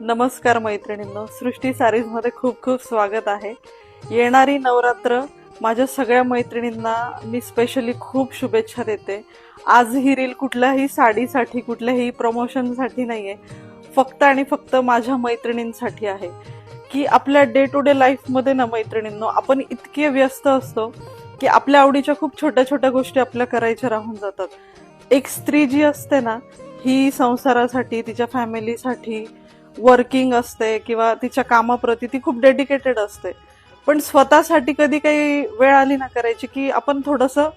नमस्कार मैत्रिणींनो, सृष्टी सारीज मध्ये खूप खूप स्वागत आहे. येणारी नवरात्र माझ्या सगळ्या मैत्रिणींना मी स्पेशली खूप शुभेच्छा देते. आज ही रील कुठल्याही साडीसाठी कुठल्याही प्रमोशनसाठी नाहीये, फक्त आणि फक्त माझ्या मैत्रिणींसाठी आहे. की आपल्या डे टू डे लाईफ मध्ये ना मैत्रिणींनो, आपण इतके व्यस्त असतो की आपल्या आवडीच्या खूप छोट्या छोट्या गोष्टी आपल्या करायच्या राहून जातात. एक स्त्री जी असते ना, ही संसारासाठी, तिच्या फॅमिलीसाठी वर्किंग असते किंवा तिच्या कामाप्रती ती खूप डेडिकेटेड असते. पण स्वतःसाठी कधी काही वेळ आली ना करायची की आपण थोडंसं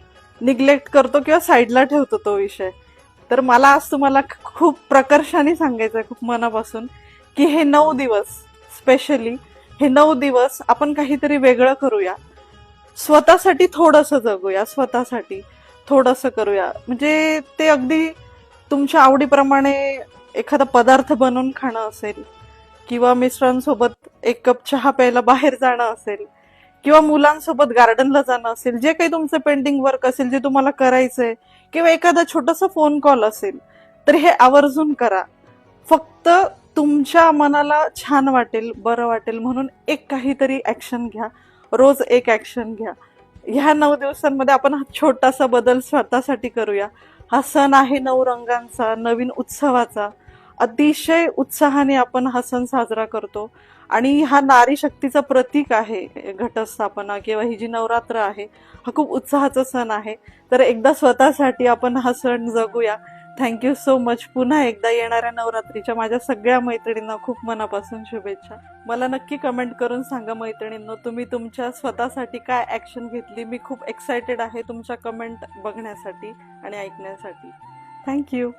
निग्लेक्ट करतो किंवा साईडला ठेवतो तो विषय. तर मला आज तुम्हाला खूप प्रकर्षाने सांगायचं आहे, खूप मनापासून, की हे 9 दिवस स्पेशली, हे 9 दिवस आपण काहीतरी वेगळं करूया. स्वतःसाठी थोडंसं जगूया, स्वतःसाठी थोडंसं करूया. म्हणजे ते अगदी तुमच्या आवडीप्रमाणे एखादा पदार्थ बनवून खाणं असेल, किंवा मिस्टरांसोबत एक कप चहा प्यायला बाहेर जाणं असेल, किंवा मुलांसोबत गार्डनला जाणं असेल, जे काही तुमचं पेंडिंग वर्क असेल जे तुम्हाला करायचंय, किंवा एखादा छोटासा फोन कॉल असेल, तर हे आवर्जून करा. फक्त तुमच्या मनाला छान वाटेल, बरं वाटेल म्हणून एक काहीतरी ऍक्शन घ्या. रोज एक ऍक्शन घ्या. ह्या 9 दिवसांमध्ये आपण हा छोटासा बदल स्वतःसाठी करूया. हा सण आहे 9 रंगांचा, नवीन उत्सवाचा. अतिशय उत्साहाने आपण हा सण साजरा करतो आणि हा नारी शक्तीचं प्रतीक आहे. घटस्थापना किंवा ही जी नवरात्र आहे, हा खूप उत्साहाचा सण आहे. तर एकदा स्वतःसाठी आपण हा सण जगूया. Thank you so much. पुन्हा एकदा येणाऱ्या नवरात्रीच्या माझ्या सगळ्या मैत्रिणींना खूप मनापासून शुभेच्छा. मला नक्की कमेंट करून सांगा मैत्रिणींनो, तुम्ही तुमच्या स्वतःसाठी काय ऍक्शन घेतली. मी खूप एक्सायटेड आहे तुमच्या कमेंट बघण्यासाठी आणि ऐकण्यासाठी. थँक्यू.